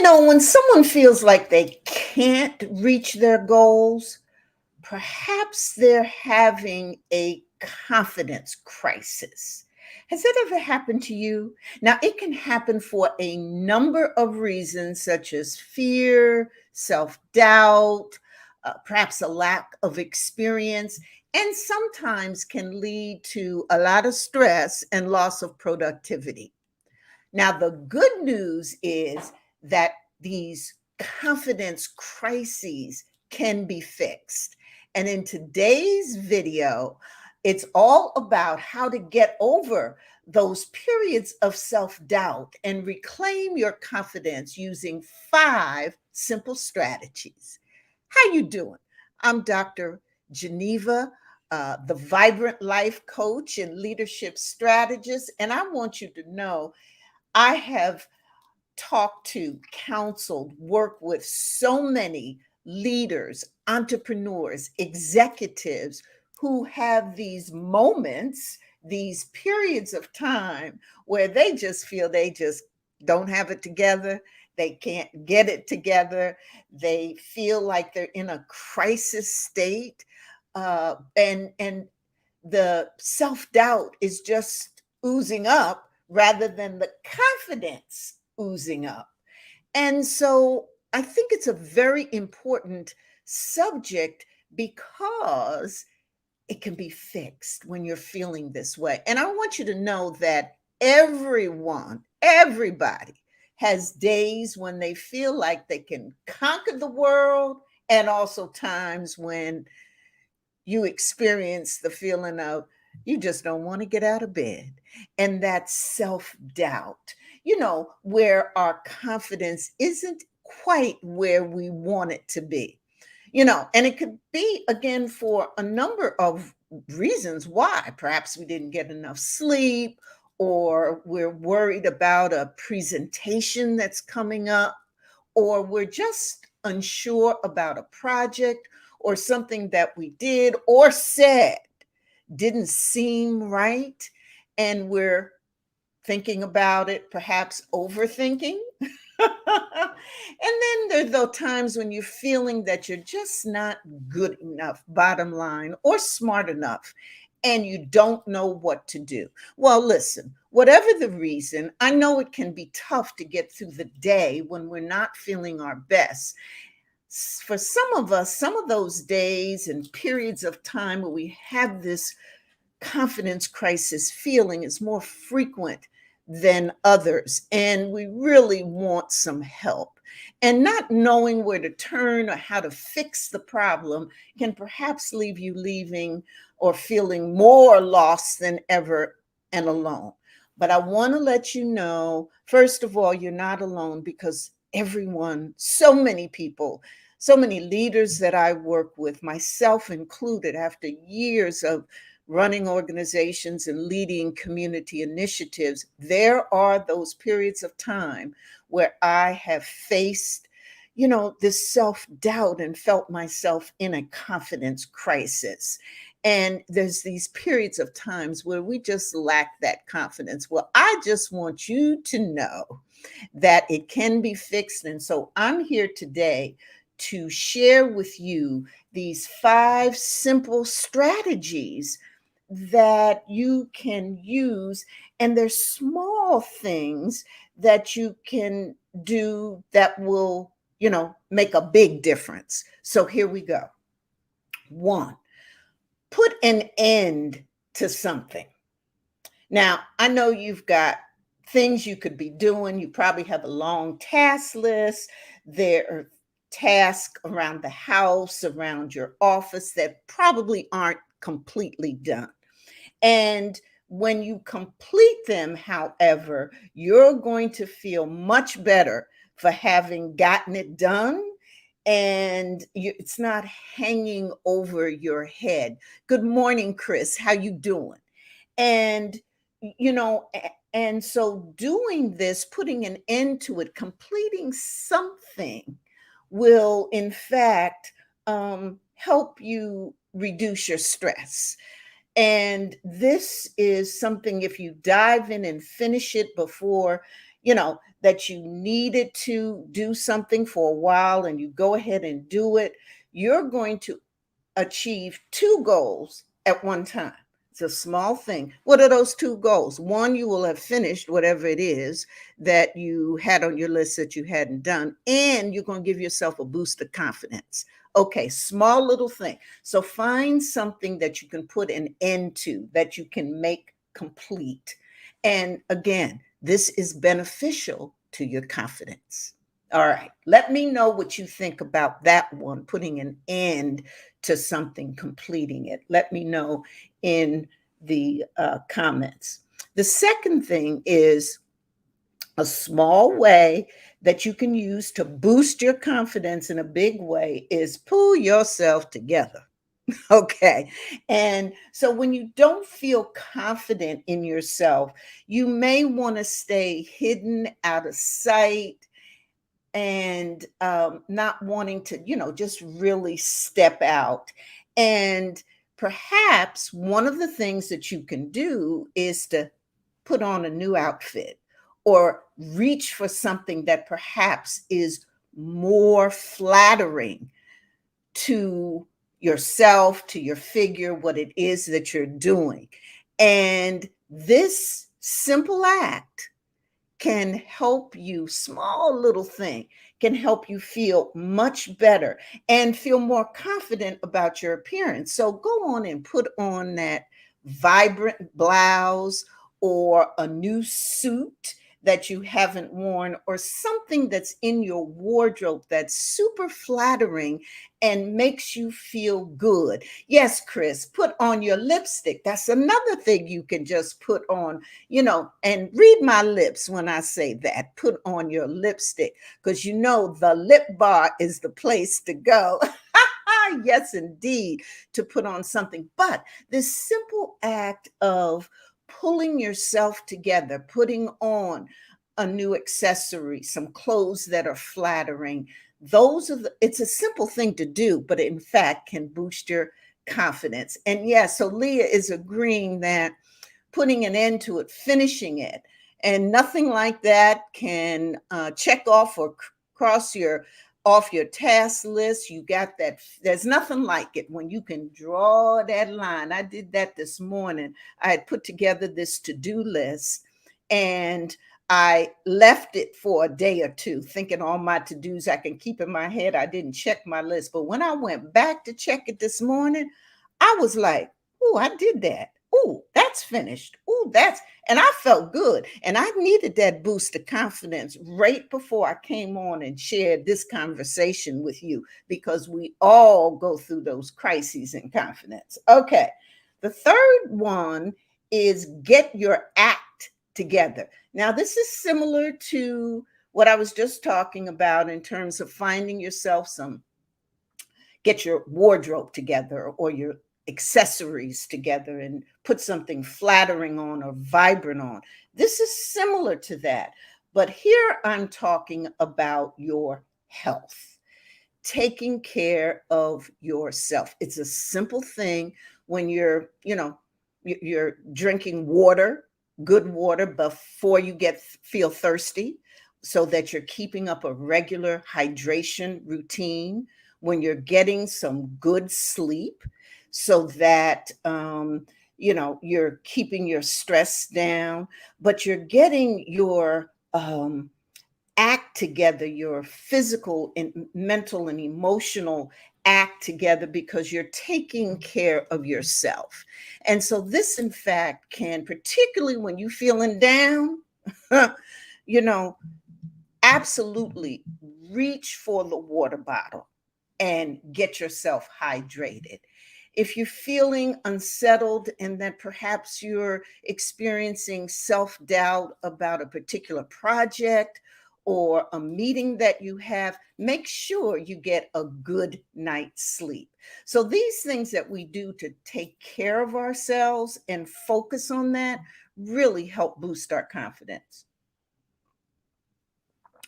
When someone feels like they can't reach their goals, perhaps they're having a confidence crisis. Has that ever happened to you? Now, it can happen for a number of reasons, such as fear, self doubt, perhaps a lack of experience, and sometimes can lead to a lot of stress and loss of productivity. Now, the good news is that these confidence crises can be fixed. And in today's video, it's all about how to get over those periods of self-doubt and reclaim your confidence using 5 simple strategies. How you doing? I'm Dr. Geneva, the Vibrant Life Coach and Leadership Strategist, and I want you to know I have talked to, counseled, worked with so many leaders, entrepreneurs, executives who have these moments, these periods of time where they just feel they just don't have it together. They can't get it together. They feel like they're in a crisis state. And the self-doubt is just oozing up rather than the confidence oozing up. And so I think it's a very important subject because it can be fixed when you're feeling this way. And I want you to know that everybody has days when they feel like they can conquer the world, and also times when you experience the feeling of you just don't want to get out of bed. And that self-doubt, where our confidence isn't quite where we want it to be. And it could be, again, for a number of reasons why. Perhaps we didn't get enough sleep, or we're worried about a presentation that's coming up, or we're just unsure about a project or something that we did or said didn't seem right. And we're thinking about it, perhaps overthinking. And then there's those times when you're feeling that you're just not good enough, bottom line, or smart enough, and you don't know what to do. Well, listen, whatever the reason, I know it can be tough to get through the day when we're not feeling our best. For some of us, some of those days and periods of time where we have this confidence crisis feeling is more frequent than others, and we really want some help. And not knowing where to turn or how to fix the problem can perhaps leave you leaving or feeling more lost than ever and alone. But I want to let you know, first of all, you're not alone, because everyone, so many people, so many leaders that I work with, myself included, after years of running organizations and leading community initiatives, there are those periods of time where I have faced, this self-doubt and felt myself in a confidence crisis. And there's these periods of times where we just lack that confidence. Well, I just want you to know that it can be fixed. And so I'm here today to share with you these 5 simple strategies that you can use. And there's small things that you can do that will, make a big difference. So here we go. 1, put an end to something. Now, I know you've got things you could be doing. You probably have a long task list. There are tasks around the house, around your office that probably aren't completely done. And when you complete them, however, you're going to feel much better for having gotten it done. And it's not hanging over your head. Good morning, Chris. How you doing? And, and so doing this, putting an end to it, completing something will, in fact, help you reduce your stress. And this is something, if you dive in and finish it before, that you needed to do something for a while and you go ahead and do it, you're going to achieve two goals at one time. It's a small thing. What are those two goals? One, you will have finished whatever it is that you had on your list that you hadn't done, and you're going to give yourself a boost of confidence. Okay, small little thing. So find something that you can put an end to, that you can make complete. And again, this is beneficial to your confidence. All right, let me know what you think about that one, putting an end to something, completing it. Let me know in the comments. The second thing is a small way that you can use to boost your confidence in a big way is pull yourself together. Okay. And so when you don't feel confident in yourself, you may want to stay hidden, out of sight, and not wanting to, just really step out. And perhaps one of the things that you can do is to put on a new outfit or reach for something that perhaps is more flattering to yourself, to your figure, what it is that you're doing. And this simple act can help you, small little thing can help you feel much better and feel more confident about your appearance. So go on and put on that vibrant blouse or a new suit that you haven't worn, or something that's in your wardrobe that's super flattering and makes you feel good. Yes, Chris, put on your lipstick. That's another thing you can just put on, and read my lips when I say that. Put on your lipstick, because the lip bar is the place to go. Yes, indeed, to put on something. But this simple act of pulling yourself together, putting on a new accessory, some clothes that are flattering, it's a simple thing to do, but in fact can boost your confidence. And so Leah is agreeing that putting an end to it, finishing it, and nothing like that can check off or cross off your task list. You got that. There's nothing like it when you can draw that line. I did that this morning. I had put together this to-do list, and I left it for a day or two, thinking all my to-dos I can keep in my head. I didn't check my list. But when I went back to check it this morning, I was like, oh, I did that. Oh, that's finished. Oh, and I felt good. And I needed that boost of confidence right before I came on and shared this conversation with you, because we all go through those crises in confidence. Okay. The third one is get your act together. Now, this is similar to what I was just talking about in terms of finding yourself get your wardrobe together or your accessories together and put something flattering on or vibrant on. This is similar to that. But here I'm talking about your health, taking care of yourself. It's a simple thing when you're drinking water, good water, before you feel thirsty, so that you're keeping up a regular hydration routine, when you're getting some good sleep, so that you're keeping your stress down, but you're getting your act together, your physical and mental and emotional act together, because you're taking care of yourself. And so this, in fact, can, particularly when you're feeling down, absolutely reach for the water bottle and get yourself hydrated. If you're feeling unsettled and that perhaps you're experiencing self-doubt about a particular project or a meeting that you have, make sure you get a good night's sleep. So these things that we do to take care of ourselves and focus on that really help boost our confidence.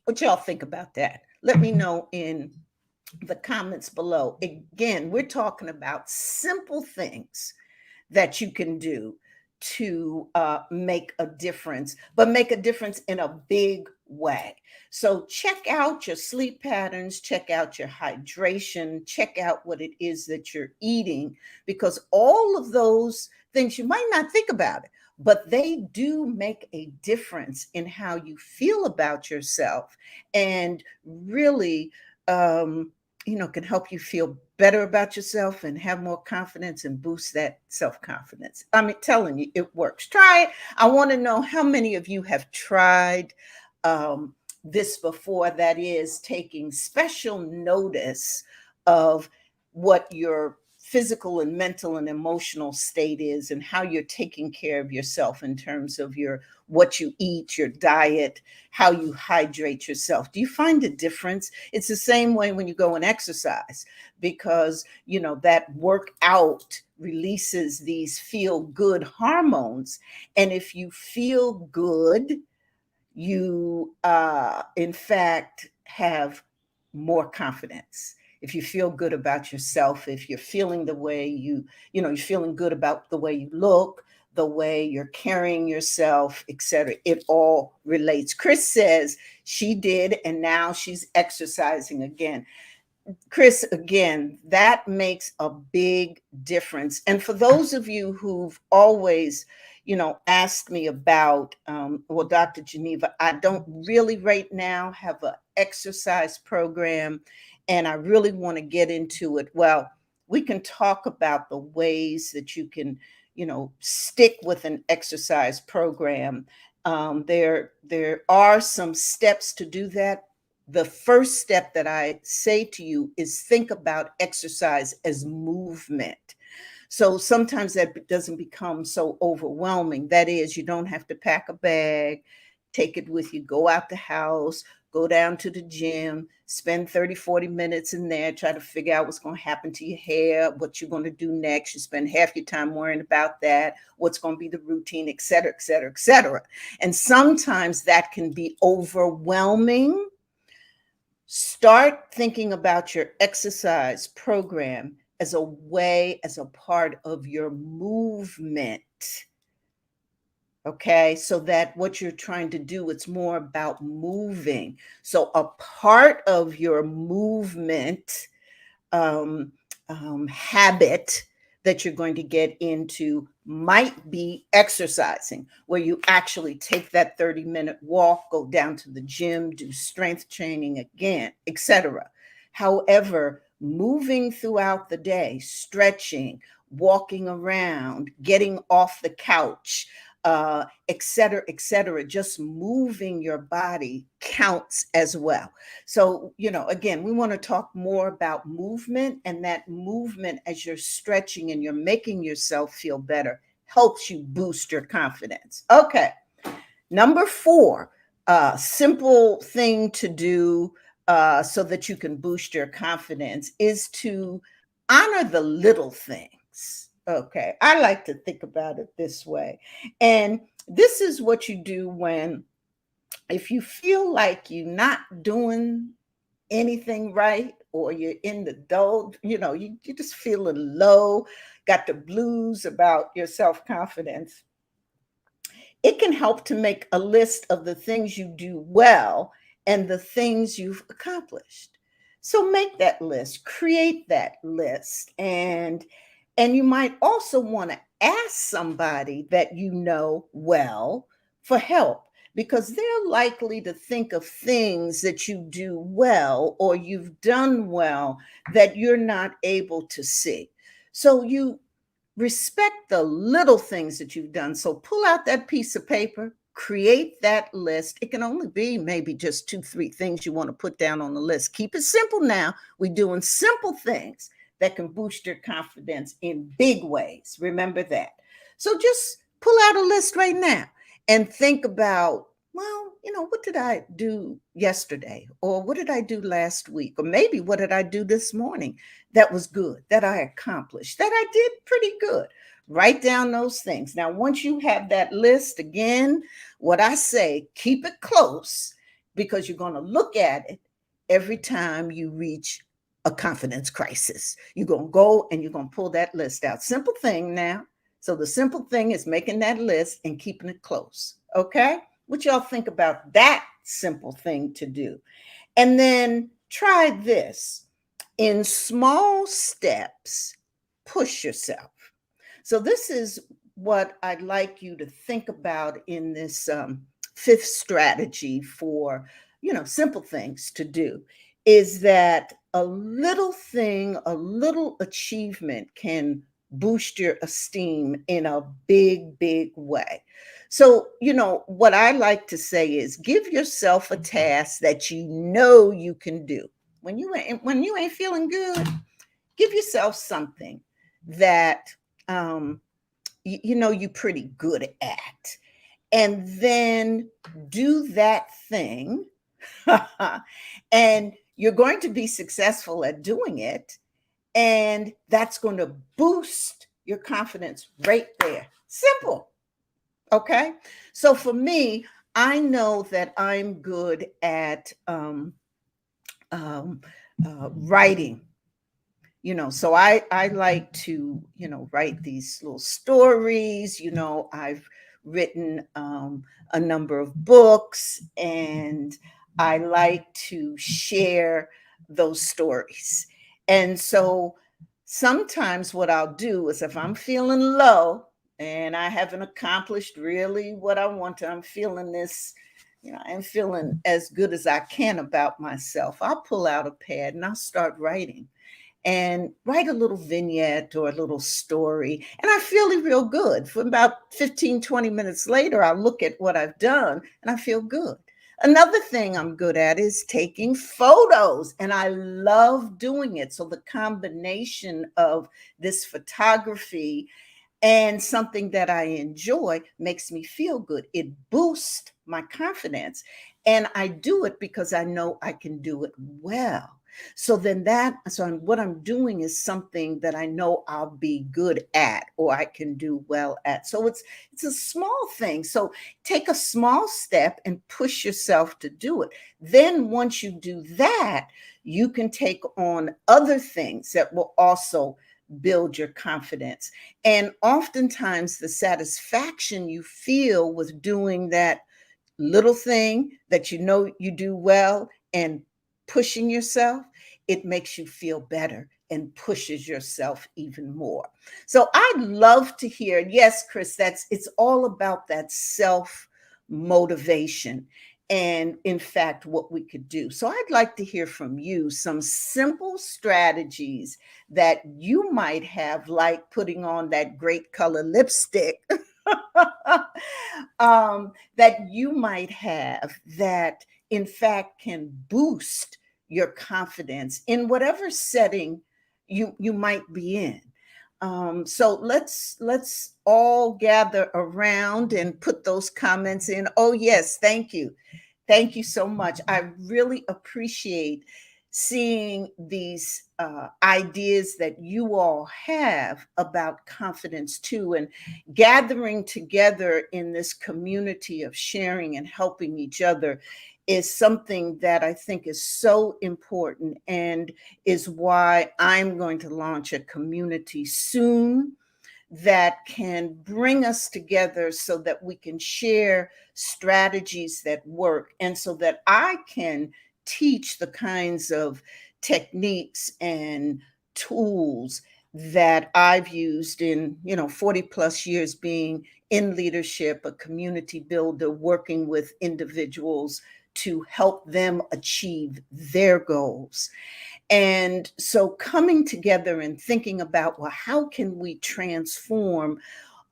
What y'all think about that? Let me know in the comments below. Again, we're talking about simple things that you can do to make a difference, but make a difference in a big way. So check out your sleep patterns, check out your hydration, check out what it is that you're eating, because all of those things, you might not think about it, but they do make a difference in how you feel about yourself, and really, can help you feel better about yourself and have more confidence and boost that self-confidence. I'm telling you, it works. Try it. I want to know how many of you have tried this before, that is, taking special notice of what your physical and mental and emotional state is, and how you're taking care of yourself in terms of what you eat, your diet, how you hydrate yourself. Do you find a difference? It's the same way when you go and exercise, because that workout releases these feel good hormones, and if you feel good, you in fact have more confidence. If you feel good about yourself, if you're feeling the way you're feeling good about the way you look, the way you're carrying yourself, etc., it all relates. Chris says she did, and now she's exercising again. Chris, again, that makes a big difference. And for those of you who've always, asked me about, well, Dr. Geneva, I don't really right now have an exercise program, and I really want to get into it. Well, we can talk about the ways that you can, stick with an exercise program. There are some steps to do that. The first step that I say to you is think about exercise as movement. So sometimes that doesn't become so overwhelming. That is, you don't have to pack a bag, take it with you, go out the house, go down to the gym, spend 30, 40 minutes in there, try to figure out what's going to happen to your hair, what you're going to do next. You spend half your time worrying about that, what's going to be the routine, et cetera, et cetera, et cetera. And sometimes that can be overwhelming. Start thinking about your exercise program as a part of your movement. Okay, so that what you're trying to do, it's more about moving. So a part of your movement habit that you're going to get into might be exercising, where you actually take that 30-minute walk, go down to the gym, do strength training again, etc. However, moving throughout the day, stretching, walking around, getting off the couch, et cetera, just moving your body counts as well. So, again, we want to talk more about movement, and that movement, as you're stretching and you're making yourself feel better, helps you boost your confidence. Okay. Number 4, simple thing to do so that you can boost your confidence is to honor the little things. Okay. I like to think about it this way. And this is what you do if you feel like you're not doing anything right, or you're in the dull, you're just feeling low, got the blues about your self-confidence. It can help to make a list of the things you do well and the things you've accomplished. So make that list, create that list, and you might also want to ask somebody that you know well for help, because they're likely to think of things that you do well or you've done well that you're not able to see. So you respect the little things that you've done. So pull out that piece of paper, create that list. It can only be maybe just 2, 3 things you want to put down on the list. Keep it simple now. We're doing simple things that can boost your confidence in big ways. Remember that. So just pull out a list right now and think about, well, what did I do yesterday? Or what did I do last week? Or maybe what did I do this morning that was good, that I accomplished, that I did pretty good? Write down those things. Now, once you have that list, again, what I say, keep it close, because you're going to look at it every time you reach a confidence crisis. You're going to go and you're going to pull that list out. Simple thing now. So the simple thing is making that list and keeping it close. Okay. What y'all think about that simple thing to do? And then try this in small steps, push yourself. So this is what I'd like you to think about in this fifth strategy for, simple things to do, is that a little thing, a little achievement can boost your esteem in a big, big way. So, what I like to say is give yourself a task that you can do. When you ain't feeling good, give yourself something that you're pretty good at, and then do that thing. And you're going to be successful at doing it, and that's going to boost your confidence right there. Simple. Okay. So for me, I know that I'm good at writing. So I like to write these little stories. I've written a number of books, and I like to share those stories. And so sometimes what I'll do is, if I'm feeling low and I haven't accomplished really what I want to, I'm feeling this, I'm feeling as good as I can about myself, I'll pull out a pad and I'll start writing, and write a little vignette or a little story. And I feel real good. For about 15, 20 minutes later, I look at what I've done and I feel good. Another thing I'm good at is taking photos, and I love doing it. So the combination of this photography and something that I enjoy makes me feel good. It boosts my confidence. And I do it because I know I can do it well. So what I'm doing is something that I know I'll be good at, or I can do well at. So it's a small thing. So take a small step and push yourself to do it. Then once you do that, you can take on other things that will also build your confidence. And oftentimes the satisfaction you feel with doing that little thing that you do well and pushing yourself, it makes you feel better and pushes yourself even more. So I'd love to hear, yes, Chris, it's all about that self motivation. And in fact, what we could do. So I'd like to hear from you some simple strategies that you might have, like putting on that great color lipstick. That you might have, that in fact can boost your confidence in whatever setting you might be in. So let's all gather around and put those comments in. Oh yes, thank you. Thank you so much. I really appreciate seeing these ideas that you all have about confidence too, and gathering together in this community of sharing and helping each other is something that I think is so important, and is why I'm going to launch a community soon that can bring us together so that we can share strategies that work, and so that I can teach the kinds of techniques and tools that I've used in 40 plus years being in leadership, a community builder, working with individuals to help them achieve their goals. And so coming together and thinking about, well, how can we transform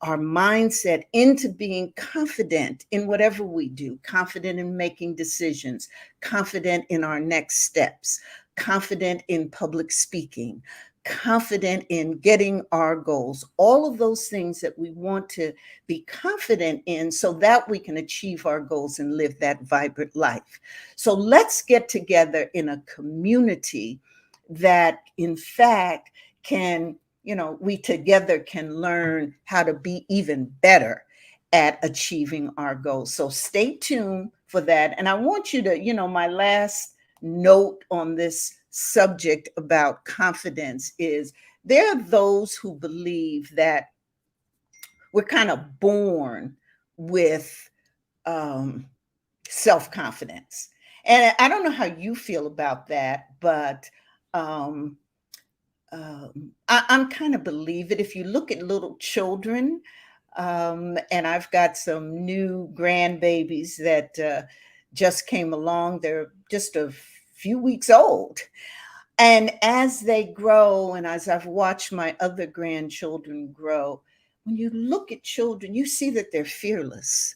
our mindset into being confident in whatever we do, confident in making decisions, confident in our next steps, confident in public speaking, confident in getting our goals, all of those things that we want to be confident in so that we can achieve our goals and live that vibrant life. So let's get together in a community that in fact can, we together can learn how to be even better at achieving our goals. So stay tuned for that. And I want you to, my last note on this subject about confidence is, there are those who believe that We're kind of born with self-confidence. And I don't know how you feel about that, but um, I'm kind of believe it. If you look at little children, and I've got some new grandbabies that just came along. They're just a few weeks old. And as they grow, and as I've watched my other grandchildren grow, when you look at children, you see that they're fearless.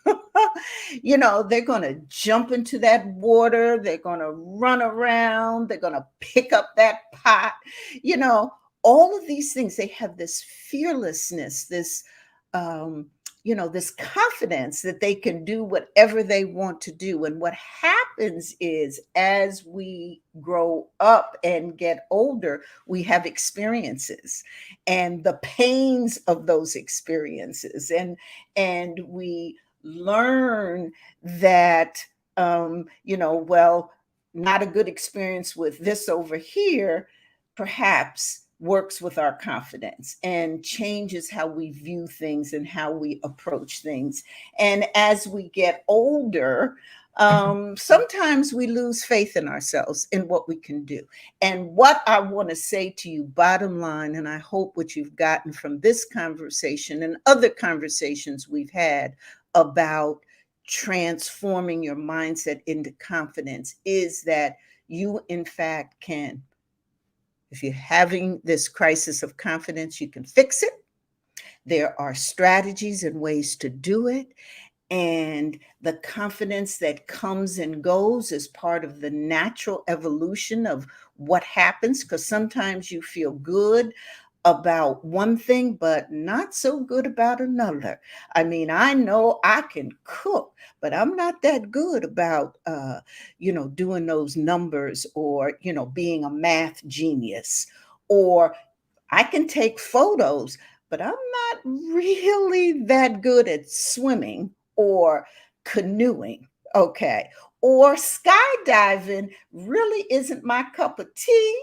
They're going to jump into that water. They're going to run around. They're going to pick up that pot. You know, all of these things, they have this fearlessness, um, this confidence that they can do whatever they want to do. And what happens is, as we grow up and get older, we have experiences and the pains of those experiences. And we learn that, well, not a good experience with this over here, perhaps works with our confidence and changes how we view things and how we approach things. And as we get older, sometimes we lose faith in ourselves, in what we can do. And what I want to say to you, bottom line, and I hope what you've gotten from this conversation and other conversations we've had about transforming your mindset into confidence, is that you, in fact, can. If you're having this crisis of confidence, you can fix it. There are strategies and ways to do it. And the confidence that comes and goes is part of the natural evolution of what happens, because sometimes you feel good about one thing, but not so good about another. I mean, I know I can cook, but I'm not that good about, doing those numbers, or, being a math genius, or I can take photos, but I'm not really that good at swimming or canoeing. Okay. Or skydiving really isn't my cup of tea.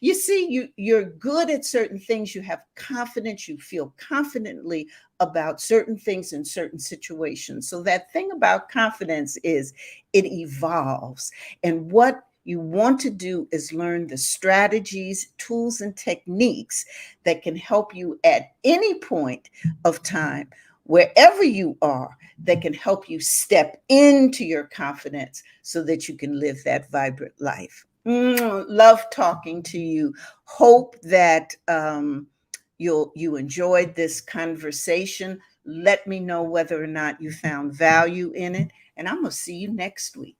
You see, you're good at certain things. You have confidence. You feel confidently about certain things in certain situations. So that thing about confidence is it evolves. And what you want to do is learn the strategies, tools, and techniques that can help you at any point of time, wherever you are, that can help you step into your confidence so that you can live that vibrant life. Love talking to you. Hope that you enjoyed this conversation. Let me know whether or not you found value in it, and I'm going to see you next week.